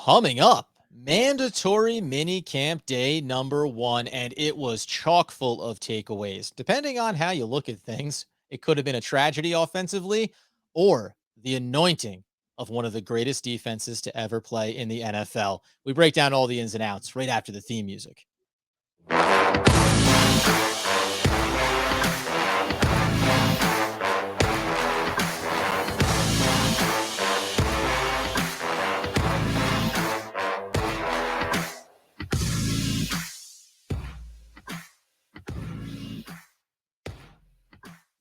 Coming up, mandatory mini camp day number 1, and it was chock full of takeaways. Depending on how you look at things, it could have been a tragedy offensively or the anointing of one of the greatest defenses to ever play in the NFL. We break down all the ins and outs right after the theme music.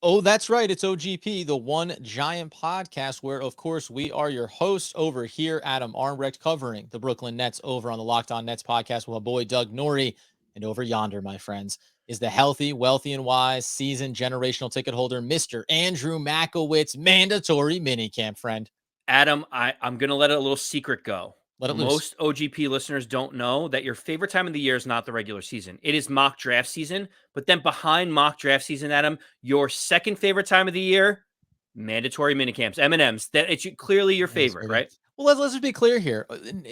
Oh, that's right. It's OGP, the One Giant Podcast, where, of course, we are your hosts over here, Adam Armbrecht, covering the Brooklyn Nets over on the Locked On Nets podcast with my boy Doug Norrie. And over yonder, my friends, is the healthy, wealthy, and wise seasoned generational ticket holder, Mr. Andrew Makowitz, mandatory minicamp friend. Adam, I'm going to let a little secret go. Let it loose. Most OGP listeners don't know that your favorite time of the year is not the regular season. It is mock draft season. But then behind mock draft season, Adam, your second favorite time of the year, mandatory minicamps, M&Ms. That it's clearly your favorite, right? Well, let's just be clear here.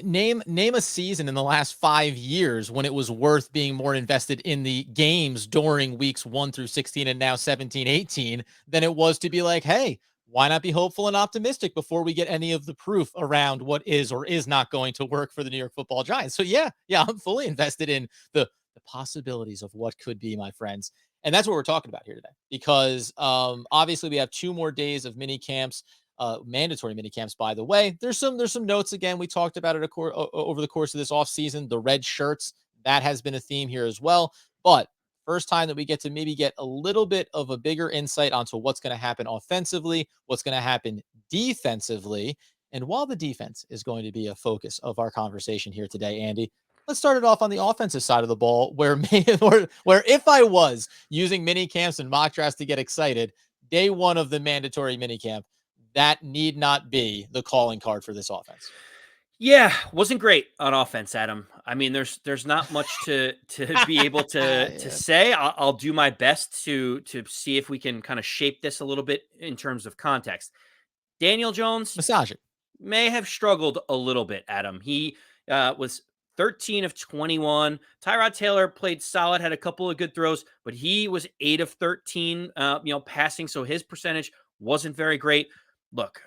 Name a season in the last 5 years when it was worth being more invested in the games during weeks 1 through 16 and now 17, 18 than it was to be like, hey, why not be hopeful and optimistic before we get any of the proof around what is or is not going to work for the New York Football Giants? So yeah, I'm fully invested in the possibilities of what could be, my friends. And that's what we're talking about here today, because obviously we have 2 more days of mini camps, mandatory mini camps. By the way, there's some notes. Again, we talked about it over the course of this offseason. The red shirts, that has been a theme here as well. But first time that we get to maybe get a little bit of a bigger insight onto what's going to happen offensively, what's going to happen defensively. And while the defense is going to be a focus of our conversation here today, Andy, let's start it off on the offensive side of the ball, where if I was using mini camps and mock drafts to get excited, day 1 of the mandatory mini camp, that need not be the calling card for this offense. Yeah, wasn't great on offense, Adam. I mean, there's not much to be able to say. I'll do my best to see if we can kind of shape this a little bit in terms of context. Daniel Jones Massage it. may have struggled a little bit, Adam. He was 13 of 21. Tyrod Taylor played solid, had a couple of good throws, but he was 8 of 13, passing. So his percentage wasn't very great. Look,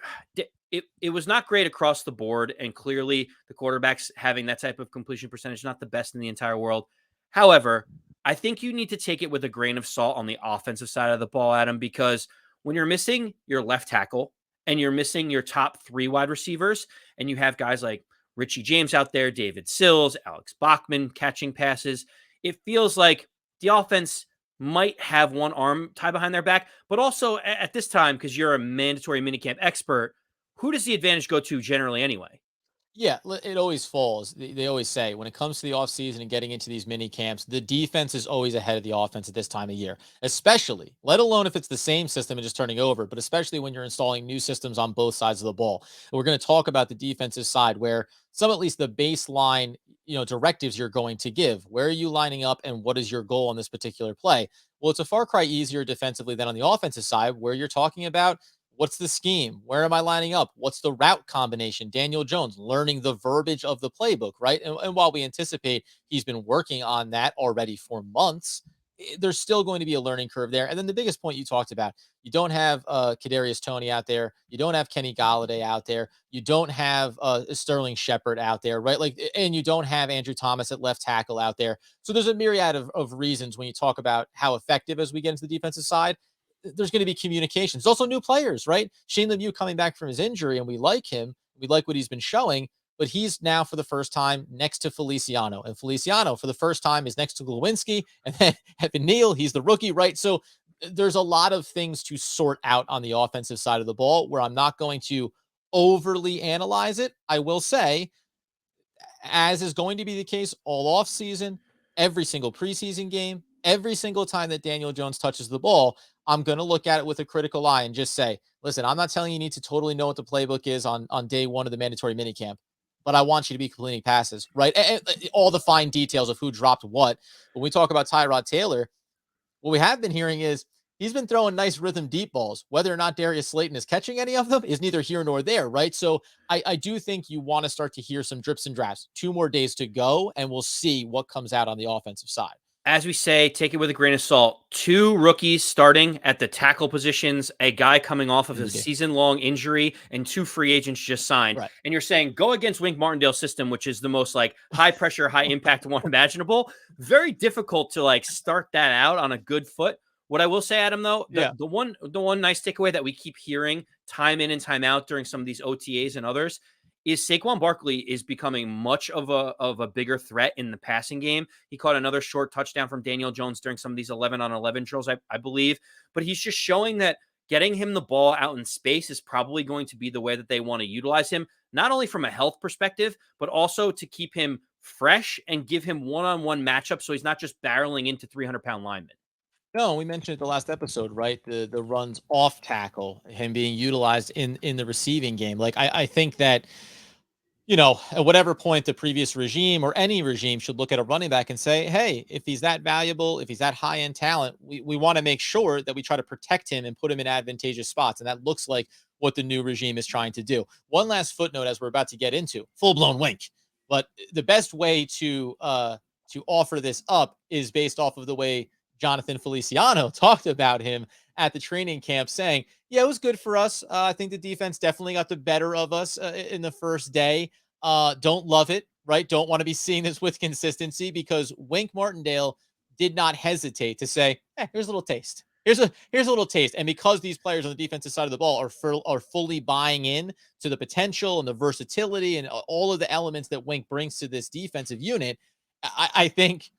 it was not great across the board. And clearly the quarterbacks having that type of completion percentage, not the best in the entire world. However, I think you need to take it with a grain of salt on the offensive side of the ball, Adam, because when you're missing your left tackle and you're missing your top 3 wide receivers, and you have guys like Richie James out there, David Sills, Alex Bachman catching passes, it feels like the offense might have one arm tied behind their back. But also at this time, because you're a mandatory minicamp expert, who does the advantage go to generally anyway? Yeah, it always falls. They always say when it comes to the offseason and getting into these mini camps, the defense is always ahead of the offense at this time of year, especially, let alone if it's the same system and just turning over, but especially when you're installing new systems on both sides of the ball. And we're going to talk about the defensive side, where some, at least the baseline, directives you're going to give. Where are you lining up and what is your goal on this particular play? Well, it's a far cry easier defensively than on the offensive side, where you're talking about what's the scheme? Where am I lining up? What's the route combination? Daniel Jones learning the verbiage of the playbook, right? And while we anticipate he's been working on that already for months, there's still going to be a learning curve there. And then the biggest point you talked about, you don't have Kadarius Toney out there. You don't have Kenny Galladay out there. You don't have Sterling Shepard out there, right? And you don't have Andrew Thomas at left tackle out there. So there's a myriad of reasons when you talk about how effective as we get into the defensive side. There's going to be communication. There's also new players, right? Shane Lemieux coming back from his injury, and we like him. We like what he's been showing, but he's now for the first time next to Feliciano. And Feliciano for the first time is next to Glowinski. And then Evan Neal, he's the rookie, right? So there's a lot of things to sort out on the offensive side of the ball where I'm not going to overly analyze it. I will say, as is going to be the case all off season, every single preseason game, every single time that Daniel Jones touches the ball, I'm going to look at it with a critical eye and just say, listen, I'm not telling you need to totally know what the playbook is on day 1 of the mandatory minicamp, but I want you to be completing passes, right? And all the fine details of who dropped what. When we talk about Tyrod Taylor, what we have been hearing is he's been throwing nice rhythm deep balls. Whether or not Darius Slayton is catching any of them is neither here nor there, right? So I do think you want to start to hear some drips and drafts. 2 more days to go, and we'll see what comes out on the offensive side. As we say, take it with a grain of salt. 2 rookies starting at the tackle positions, a guy coming off of a Indeed. season-long injury, and 2 free agents just signed. Right. And you're saying go against Wink Martindale's system, which is the most like high pressure, high impact one imaginable. Very difficult to like start that out on a good foot. What I will say, Adam, though, Yeah. the one nice takeaway that we keep hearing time in and time out during some of these OTAs and others is Saquon Barkley is becoming much of a bigger threat in the passing game. He caught another short touchdown from Daniel Jones during some of these 11-on-11 drills, I believe. But he's just showing that getting him the ball out in space is probably going to be the way that they want to utilize him, not only from a health perspective, but also to keep him fresh and give him one-on-one matchups so he's not just barreling into 300-pound linemen. No, we mentioned it the last episode, right? The runs off tackle, him being utilized in the receiving game. Like I think that, at whatever point the previous regime or any regime should look at a running back and say, hey, if he's that valuable, if he's that high end talent, we want to make sure that we try to protect him and put him in advantageous spots. And that looks like what the new regime is trying to do. One last footnote as we're about to get into full blown wink. But the best way to offer this up is based off of the way Jonathan Feliciano talked about him at the training camp, saying, yeah, it was good for us. I think the defense definitely got the better of us in the first day. Don't love it, right? Don't want to be seeing this with consistency, because Wink Martindale did not hesitate to say, here's a little taste. Here's a little taste. And because these players on the defensive side of the ball are fully buying in to the potential and the versatility and all of the elements that Wink brings to this defensive unit, I think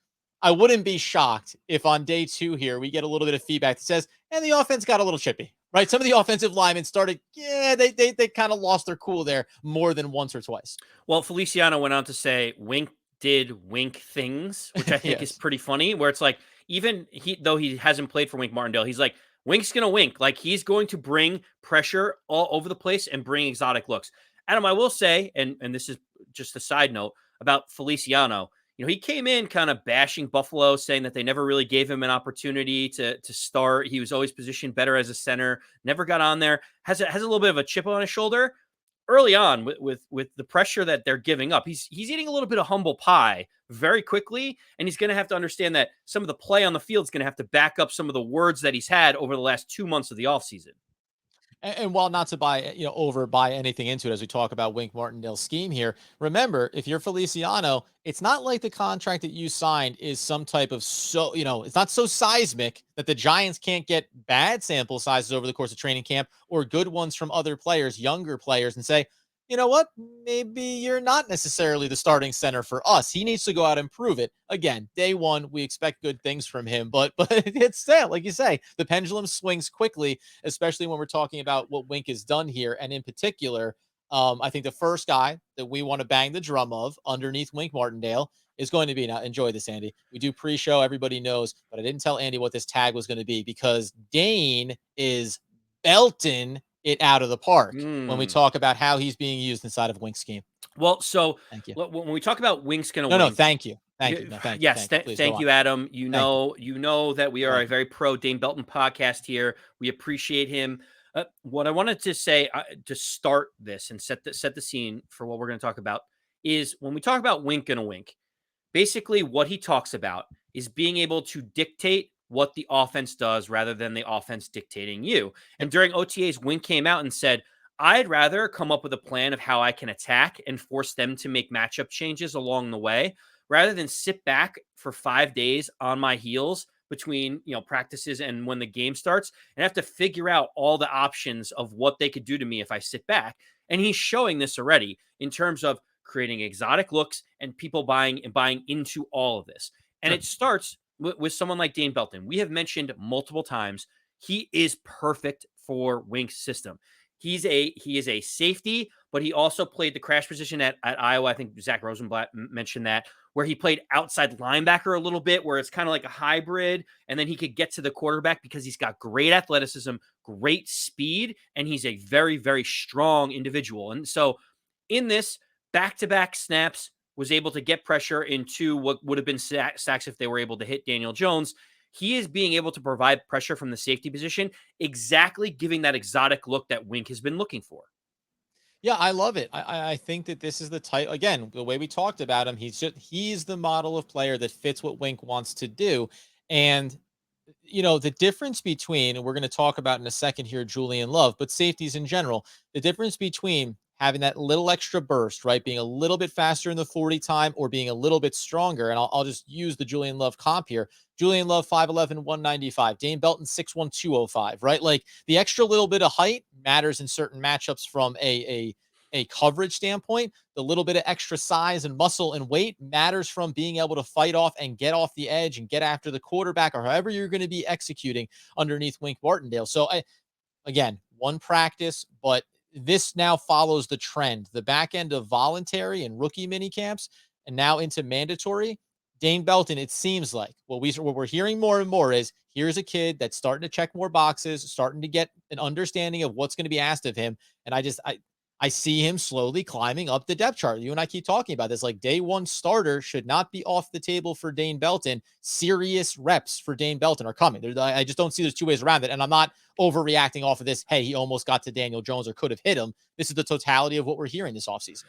I wouldn't be shocked if on day 2 here we get a little bit of feedback that says, and the offense got a little chippy, right? Some of the offensive linemen started, they kind of lost their cool there more than once or twice. Well, Feliciano went on to say Wink did Wink things, which I think is Yes. pretty funny, where it's like, even though he hasn't played for Wink Martindale, he's like, Wink's going to wink. Like, he's going to bring pressure all over the place and bring exotic looks. Adam, I will say, and this is just a side note about Feliciano, he came in kind of bashing Buffalo, saying that they never really gave him an opportunity to start. He was always positioned better as a center, never got on there, has a little bit of a chip on his shoulder early on with the pressure that they're giving up. He's eating a little bit of humble pie very quickly, and he's going to have to understand that some of the play on the field is going to have to back up some of the words that he's had over the last 2 months of the offseason. And while not to buy anything into it as we talk about Wink Martindale's scheme here, remember, if you're Feliciano, it's not like the contract that you signed is some type of it's not so seismic that the Giants can't get bad sample sizes over the course of training camp or good ones from other players, younger players, and say, you know what, maybe you're not necessarily the starting center for us. He needs to go out and prove it. Again, day 1, we expect good things from him, but it's sad, like you say, the pendulum swings quickly, especially when we're talking about what Wink has done here. And in particular, I think the first guy that we want to bang the drum of underneath Wink Martindale is going to be, now enjoy this, Andy. We do pre-show, everybody knows, but I didn't tell Andy what this tag was going to be, because Dane is Belton it out of the park when we talk about how he's being used inside of Wink's scheme. Well, so Thank you. when we talk about Wink's going to No, wink, thank you. Thank you. No, thank you. yes, Please thank go you, on. Adam. Thank you. You know that we You're are a welcome. very pro Dane Belton podcast here. We appreciate him. What I wanted to say to start this and set the scene for what we're going to talk about is, when we talk about Wink and a wink, basically what he talks about is being able to dictate what the offense does rather than the offense dictating you. And during OTAs, Wink came out and said, I'd rather come up with a plan of how I can attack and force them to make matchup changes along the way, rather than sit back for 5 days on my heels between practices and when the game starts, and have to figure out all the options of what they could do to me if I sit back. And he's showing this already in terms of creating exotic looks and people buying into all of this. And Sure. it starts with someone like Dane Belton. We have mentioned multiple times, he is perfect for Wink's system. He is a safety, but he also played the crash position at Iowa. I think Zach Rosenblatt mentioned that, where he played outside linebacker a little bit, where it's kind of like a hybrid, and then he could get to the quarterback because he's got great athleticism, great speed, and he's a very, very strong individual. And so in this back-to-back snaps, was able to get pressure into what would have been sacks if they were able to hit Daniel Jones. he is being able to provide pressure from the safety position, exactly giving that exotic look that Wink has been looking for. Yeah, I love it. I think that this is the type, again, the way we talked about him. He's the model of player that fits what Wink wants to do. And the difference between, and we're going to talk about in a second here, Julian Love, but safeties in general, the difference between having that little extra burst, right? Being a little bit faster in the 40 time or being a little bit stronger. And I'll just use the Julian Love comp here. Julian Love, 5'11, 195. Dane Belton, 6'1, 205, right? Like the extra little bit of height matters in certain matchups from a coverage standpoint. The little bit of extra size and muscle and weight matters from being able to fight off and get off the edge and get after the quarterback or however you're going to be executing underneath Wink Martindale. So again, one practice, but this now follows the trend. The back end of voluntary and rookie mini camps and now into mandatory. Dane Belton, it seems like what we're hearing more and more is here's a kid that's starting to check more boxes, starting to get an understanding of what's going to be asked of him. And I see him slowly climbing up the depth chart. You and I keep talking about this. Like day one starter should not be off the table for Dane Belton. Serious reps for Dane Belton are coming. I just don't see there's two ways around it. And I'm not overreacting off of this. Hey, he almost got to Daniel Jones or could have hit him. This is the totality of what we're hearing this offseason.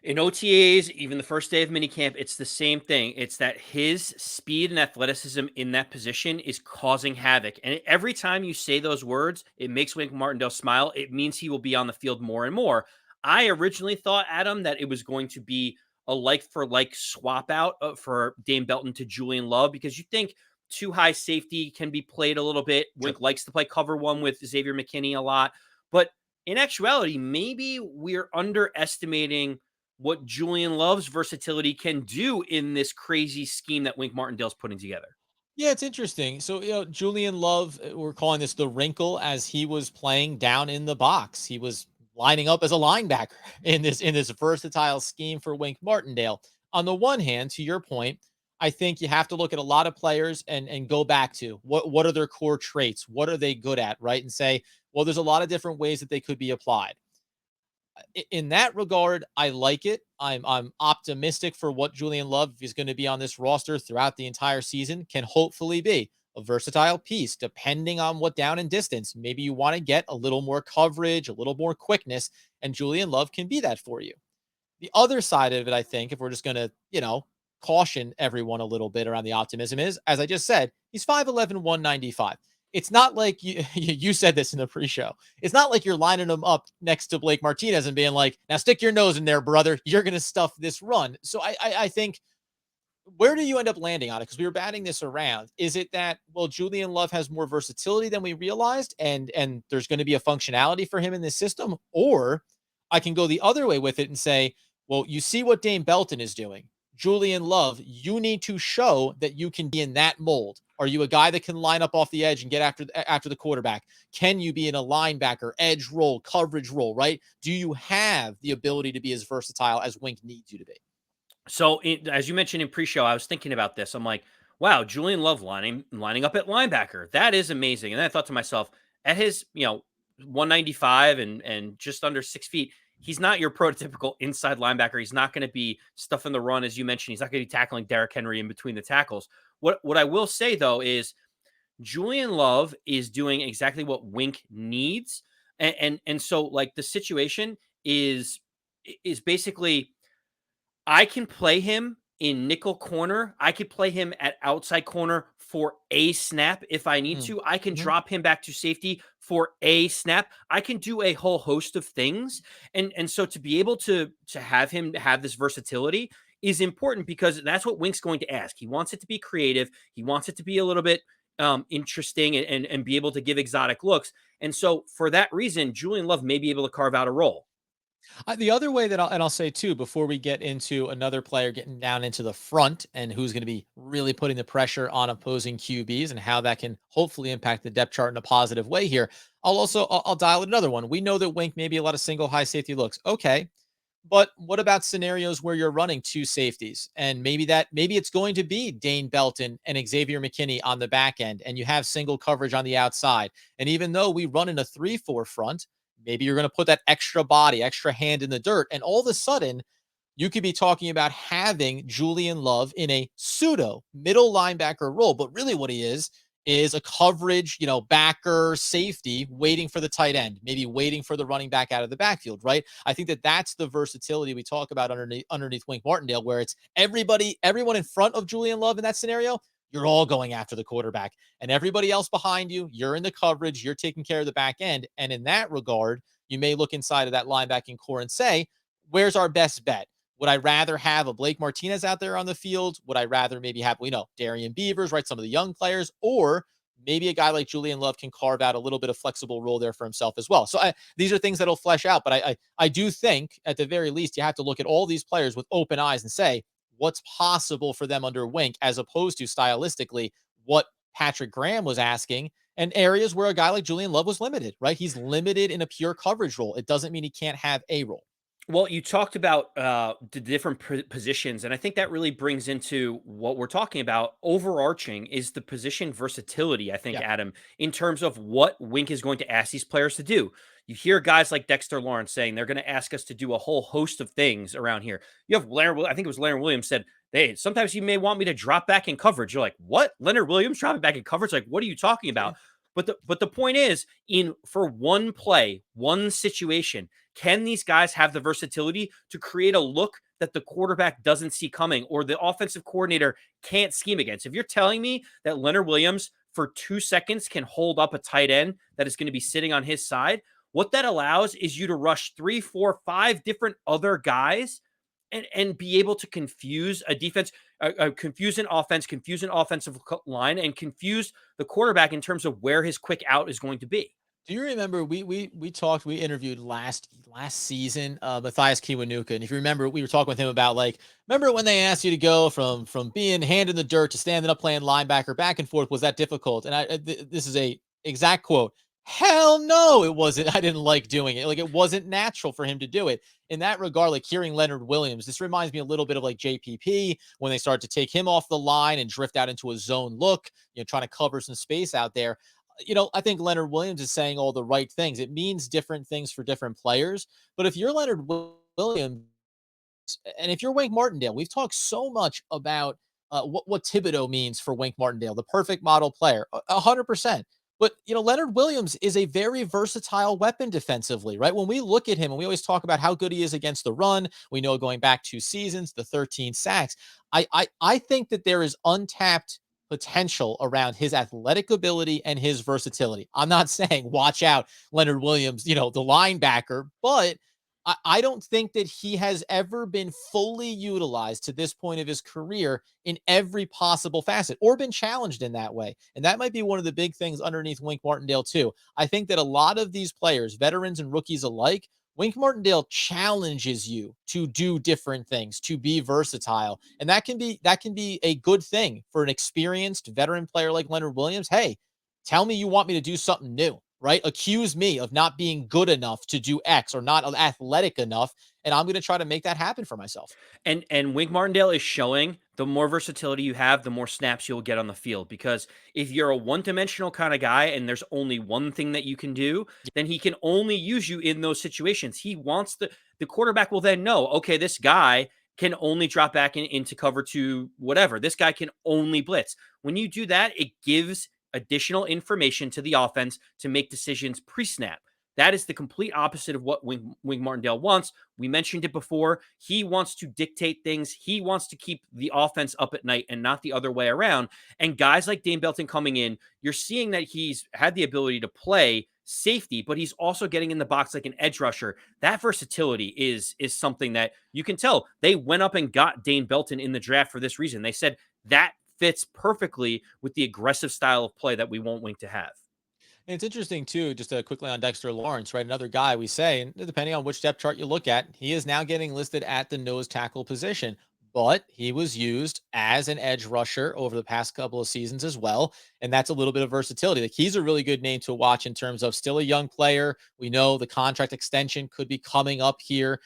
In OTAs, even the first day of minicamp, it's the same thing. It's that his speed and athleticism in that position is causing havoc. And every time you say those words, it makes Wink Martindale smile. It means he will be on the field more and more. I originally thought, Adam, that it was going to be a like for like swap out for Dane Belton to Julian Love, because you think too high safety can be played a little bit. Sure. Wink likes to play cover one with Xavier McKinney a lot. But in actuality, maybe we're underestimating what Julian Love's versatility can do in this crazy scheme that Wink Martindale's putting together. Yeah, it's interesting. So, Julian Love, we're calling this the wrinkle as he was playing down in the box. He was lining up as a linebacker in this versatile scheme for Wink Martindale. On the one hand, to your point, I think you have to look at a lot of players and go back to what are their core traits? What are they good at, right? And say, well, there's a lot of different ways that they could be applied. In that regard, I like it. I'm optimistic for what Julian Love, if he's going to be on this roster throughout the entire season, can hopefully be a versatile piece, depending on what down and distance. Maybe you want to get a little more coverage, a little more quickness, and Julian Love can be that for you. The other side of it, I think, if we're just going to, caution everyone a little bit around the optimism is, as I just said, he's 5'11, 195. It's not like you said this in the pre-show. It's not like you're lining him up next to Blake Martinez and being like, now stick your nose in there, brother. You're going to stuff this run. So I think, where do you end up landing on it? Because we were batting this around. Is it that, well, Julian Love has more versatility than we realized, and there's going to be a functionality for him in this system? Or I can go the other way with it and say, well, you see what Dane Belton is doing. Julian Love, you need to show that you can be in that mold. Are you a guy that can line up off the edge and get after the quarterback? Can you be in a linebacker, edge role, coverage role, right? Do you have the ability to be as versatile as Wink needs you to be? So, as you mentioned in pre-show, I was thinking about this. I'm like, wow, Julian Love lining up at linebacker. That is amazing. And then I thought to myself, at his 195 and just under 6 feet, he's not your prototypical inside linebacker. He's not going to be stuffing the run, as you mentioned. He's not going to be tackling Derrick Henry in between the tackles. What I will say though is Julian Love is doing exactly what Wink needs, and so like the situation is basically I can play him in nickel corner. I could play him at outside corner for a snap if I need Mm. to. I can Hmm. drop him back to safety for a snap. I can do a whole host of things. And so to be able to have him have this versatility is important because that's what Wink's going to ask. He wants it to be creative. He wants it to be a little bit interesting and be able to give exotic looks. And so for that reason, Julian Love may be able to carve out a role. The other way that I'll say too, before we get into another player getting down into the front and who's going to be really putting the pressure on opposing QBs and how that can hopefully impact the depth chart in a positive way here. I'll dial another one. We know that Wink maybe a lot of single high safety looks. Okay. But what about scenarios where you're running two safeties and maybe it's going to be Dane Belton and Xavier McKinney on the back end and you have single coverage on the outside. And even though we run in a 3-4 front, maybe you're going to put that extra body, extra hand in the dirt. And all of a sudden, you could be talking about having Julian Love in a pseudo middle linebacker role. But really, what he is a coverage, backer safety waiting for the tight end, maybe waiting for the running back out of the backfield, right? I think that that's the versatility we talk about underneath Wink Martindale, where it's everyone in front of Julian Love in that scenario, you're all going after the quarterback, and everybody else behind you, you're in the coverage, you're taking care of the back end. And in that regard, you may look inside of that linebacking core and say, where's our best bet? Would I rather have a Blake Martinez out there on the field? Would I rather maybe have, Darian Beavers, right? Some of the young players, or maybe a guy like Julian Love can carve out a little bit of flexible role there for himself as well. So these are things that'll flesh out. But I do think at the very least, you have to look at all these players with open eyes and say, what's possible for them under Wink, as opposed to stylistically what Patrick Graham was asking, and areas where a guy like Julian Love was limited, right? He's limited in a pure coverage role. It doesn't mean he can't have a role. Well, you talked about the different positions, and I think that really brings into what we're talking about. Overarching is the position versatility, I think, Yeah. Adam, in terms of what Wink is going to ask these players to do. You hear guys like Dexter Lawrence saying they're going to ask us to do a whole host of things around here. You have Leonard, I think it was Leonard Williams said, hey, sometimes you may want me to drop back in coverage. You're like, what? Leonard Williams dropping back in coverage? Like, what are you talking about? But the point is, for one play, one situation, can these guys have the versatility to create a look that the quarterback doesn't see coming, or the offensive coordinator can't scheme against? If you're telling me that Leonard Williams for 2 seconds can hold up a tight end that is going to be sitting on his side, what that allows is you to rush 3, 4, 5 different other guys and be able to confuse a defense, confuse an offense, confuse an offensive line, and confuse the quarterback in terms of where his quick out is going to be. Do you remember we interviewed last season Matthias Kiwanuka, and if you remember, we were talking with him about, like, remember when they asked you to go from being hand in the dirt to standing up playing linebacker back and forth, was that difficult? And this is a exact quote. Hell no, it wasn't. I didn't like doing it. Like, it wasn't natural for him to do it. In that regard, like hearing Leonard Williams, this reminds me a little bit of like JPP when they started to take him off the line and drift out into a zone look, trying to cover some space out there. I think Leonard Williams is saying all the right things. It means different things for different players. But if you're Leonard Williams, and if you're Wink Martindale, we've talked so much about what Thibodeau means for Wink Martindale, the perfect model player, 100%. But Leonard Williams is a very versatile weapon defensively, right? When we look at him, and we always talk about how good he is against the run, we know going back 2 seasons, the 13 sacks. I think that there is untapped potential around his athletic ability and his versatility. I'm not saying watch out Leonard Williams, the linebacker, but I don't think that he has ever been fully utilized to this point of his career in every possible facet, or been challenged in that way. And that might be one of the big things underneath Wink Martindale too. I think that a lot of these players, veterans and rookies alike, Wink Martindale challenges you to do different things, to be versatile. And that can be a good thing for an experienced veteran player like Leonard Williams. Hey, tell me you want me to do something new, right? Accuse me of not being good enough to do X, or not athletic enough, and I'm going to try to make that happen for myself. And Wink Martindale is showing the more versatility you have, the more snaps you'll get on the field. Because if you're a one-dimensional kind of guy and there's only one thing that you can do, then he can only use you in those situations. He wants the quarterback will then know, okay, this guy can only drop back into cover to whatever. This guy can only blitz. When you do that, it gives additional information to the offense to make decisions pre-snap. That is the complete opposite of what Wink Martindale wants. We mentioned it before. He wants to dictate things. He wants to keep the offense up at night and not the other way around. And guys like Dane Belton coming in, you're seeing that he's had the ability to play safety, but he's also getting in the box like an edge rusher. That versatility is something that you can tell. They went up and got Dane Belton in the draft for this reason. They said that fits perfectly with the aggressive style of play that we want Wink to have. And it's interesting too, just quickly on Dexter Lawrence, right? Another guy we say, and depending on which depth chart you look at, he is now getting listed at the nose tackle position, but he was used as an edge rusher over the past couple of seasons as well. And that's a little bit of versatility. Like, he's a really good name to watch in terms of still a young player. We know the contract extension could be coming up here,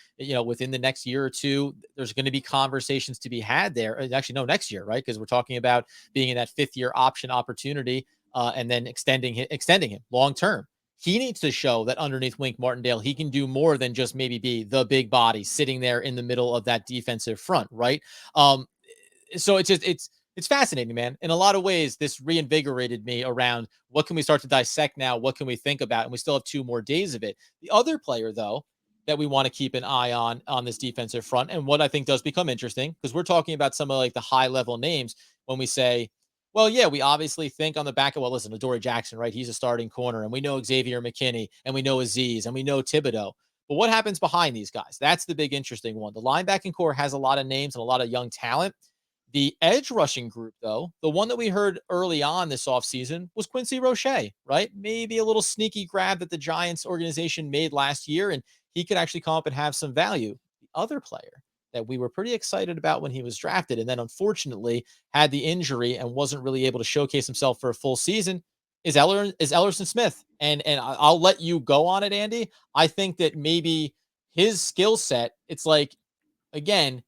within the next year or two. There's going to be conversations to be had there. Actually, no, next year, right? Because we're talking about being in that 5th-year option opportunity. And then extending him long term. He needs to show that underneath Wink Martindale, he can do more than just maybe be the big body sitting there in the middle of that defensive front, right? So it's It's fascinating, man. In a lot of ways, this reinvigorated me around what can we start to dissect now? What can we think about? And we still have 2 more days of it. The other player, though, that we want to keep an eye on this defensive front, and what I think does become interesting, because we're talking about some of like the high level names when we say, well, yeah, we obviously think on the back of, well, listen, Adoree Jackson, right? He's a starting corner, and we know Xavier McKinney, and we know Aziz, and we know Thibodeau. But what happens behind these guys? That's the big interesting one. The linebacking core has a lot of names and a lot of young talent. The edge rushing group, though, the one that we heard early on this offseason was Quincy Roche, right? Maybe a little sneaky grab that the Giants organization made last year, and he could actually come up and have some value. The other player that we were pretty excited about when he was drafted, and then unfortunately had the injury and wasn't really able to showcase himself for a full season, is Ellerson Smith. And I'll let you go on it, Andy. I think that maybe his skill set, it's like, again,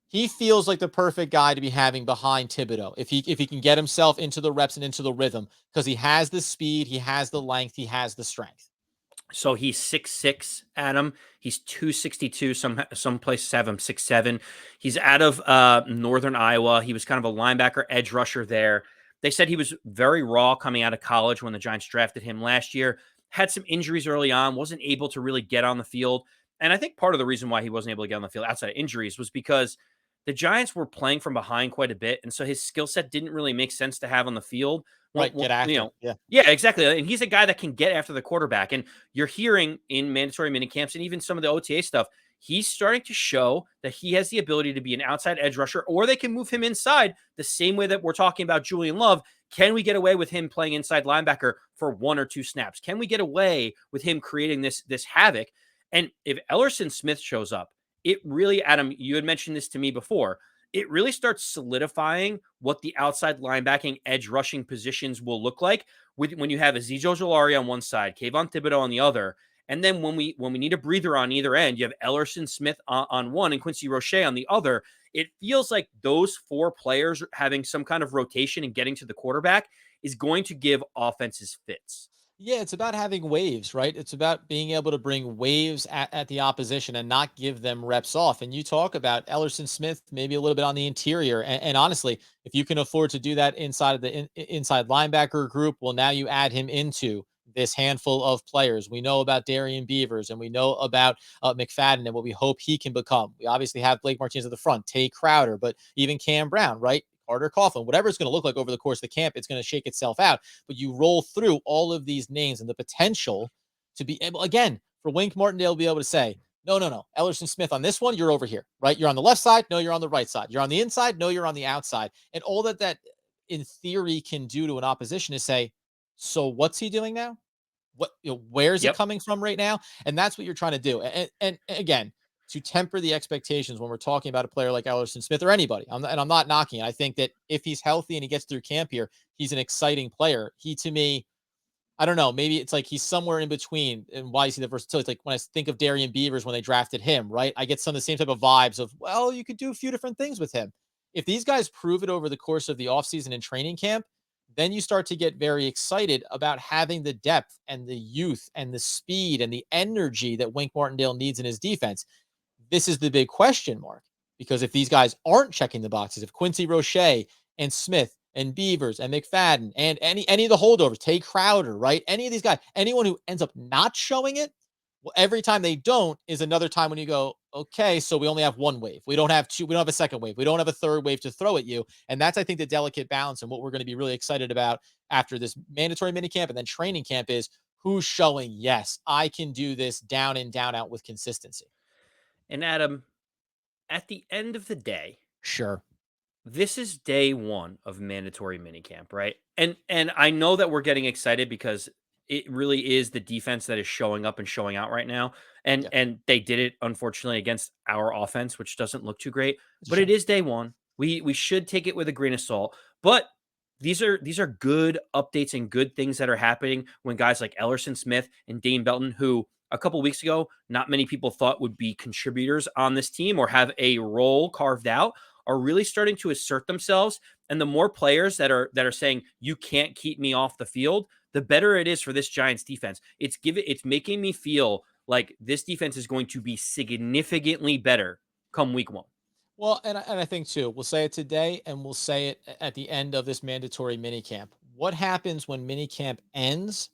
he feels like the perfect guy to be having behind Thibodeau if he can get himself into the reps and into the rhythm, because he has the speed, he has the length, he has the strength. So he's 6'6", Adam. He's 262. Some places have him 6'7". He's out of northern Iowa. He was kind of a linebacker, edge rusher there. They said he was very raw coming out of college when the Giants drafted him last year. Had some injuries early on, wasn't able to really get on the field. And I think part of the reason why he wasn't able to get on the field outside of injuries was because the Giants were playing from behind quite a bit. And so his skill set didn't really make sense to have on the field. Right, get after. Yeah. Yeah, exactly. And he's a guy that can get after the quarterback. And you're hearing in mandatory minicamps and even some of the OTA stuff, he's starting to show that he has the ability to be an outside edge rusher, or they can move him inside the same way that we're talking about Julian Love. Can we get away with him playing inside linebacker for 1 or 2 snaps? Can we get away with him creating this havoc? And if Ellerson Smith shows up, it really, Adam, you had mentioned this to me before, it really starts solidifying what the outside linebacking edge rushing positions will look like when you have Azeez Ojulari on one side, Kayvon Thibodeau on the other. And then when we need a breather on either end, you have Ellerson Smith on one and Quincy Roche on the other. It feels like those 4 players having some kind of rotation and getting to the quarterback is going to give offenses fits. Yeah, it's about having waves, right? It's about being able to bring waves at the opposition and not give them reps off. And you talk about Ellerson Smith, maybe a little bit on the interior. And honestly, if you can afford to do that inside of the inside linebacker group, well, now you add him into this handful of players. We know about Darian Beavers and we know about McFadden and what we hope he can become. We obviously have Blake Martinez at the front, Tay Crowder, but even Cam Brown, right? Carter Coughlin, whatever it's going to look like over the course of the camp, it's going to shake itself out. But you roll through all of these names and the potential to be able, again, for Wink Martindale to be able to say, no. Ellerson Smith on this one, you're over here, right? You're on the left side. No, you're on the right side. You're on the inside. No, you're on the outside. And all that in theory can do to an opposition is say, so what's he doing now? Where is it Yep. coming from right now? And that's what you're trying to do. And again, to temper the expectations when we're talking about a player like Ellerson Smith or anybody. I'm not knocking it. I think that if he's healthy and he gets through camp here, he's an exciting player. He, to me, I don't know, maybe it's like he's somewhere in between. And why you see the versatility? It's like when I think of Darian Beavers when they drafted him, right? I get some of the same type of vibes of, well, you could do a few different things with him. If these guys prove it over the course of the offseason and training camp, then you start to get very excited about having the depth and the youth and the speed and the energy that Wink Martindale needs in his defense. This is the big question mark, because if these guys aren't checking the boxes, if Quincy Roche and Smith and Beavers and McFadden and any of the holdovers, Tay Crowder, right? Any of these guys, anyone who ends up not showing it, well, every time they don't is another time when you go, okay, so we only have one wave. We don't have 2. We don't have a second wave. We don't have a third wave to throw at you. And that's, I think, the delicate balance and what we're going to be really excited about after this mandatory minicamp and then training camp is who's showing, yes, I can do this down in, down out with consistency. And Adam, at the end of the day, Sure. this is day 1 of mandatory minicamp, right? And I know that we're getting excited because it really is the defense that is showing up and showing out right now. And Yeah. and they did it unfortunately against our offense, which doesn't look too great. It's a But it shame. is day 1. We should take it with a grain of salt. But these are good updates and good things that are happening when guys like Ellerson Smith and Dane Belton, who a couple weeks ago not many people thought would be contributors on this team or have a role carved out, are really starting to assert themselves. And the more players that are saying you can't keep me off the field, the better it is for this Giants defense. It's making me feel like this defense is going to be significantly better come week 1. Well, and I think too, we'll say it today and we'll say it at the end of this mandatory mini camp. What happens when mini camp ends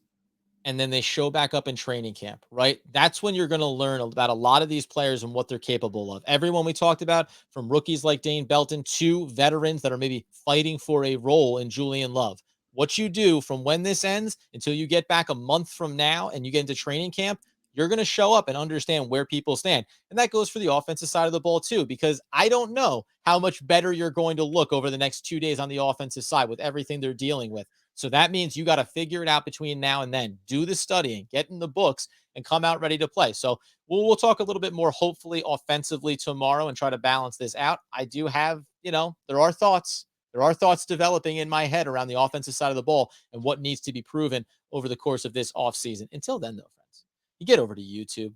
and then they show back up in training camp, right? That's when you're going to learn about a lot of these players and what they're capable of. Everyone we talked about, from rookies like Dane Belton to veterans that are maybe fighting for a role in Julian Love. What you do from when this ends until you get back a month from now and you get into training camp, you're going to show up and understand where people stand. And that goes for the offensive side of the ball too, because I don't know how much better you're going to look over the next 2 days on the offensive side with everything they're dealing with. So that means you got to figure it out between now and then. Do the studying, get in the books, and come out ready to play. So we'll talk a little bit more, hopefully, offensively tomorrow and try to balance this out. I do have, there are thoughts. There are thoughts developing in my head around the offensive side of the ball and what needs to be proven over the course of this offseason. Until then, though, friends, you get over to YouTube.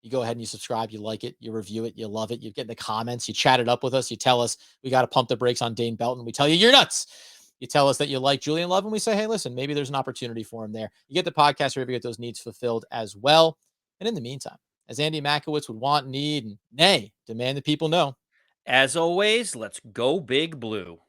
You go ahead and you subscribe. You like it. You review it. You love it. You get in the comments. You chat it up with us. You tell us we got to pump the brakes on Dane Belton. We tell you you're nuts. You tell us that you like Julian Love, and we say, hey, listen, maybe there's an opportunity for him there. You get the podcast wherever you get those needs fulfilled as well. And in the meantime, as Andy Makowitz would want, need, and nay, demand that people know. As always, let's go Big Blue.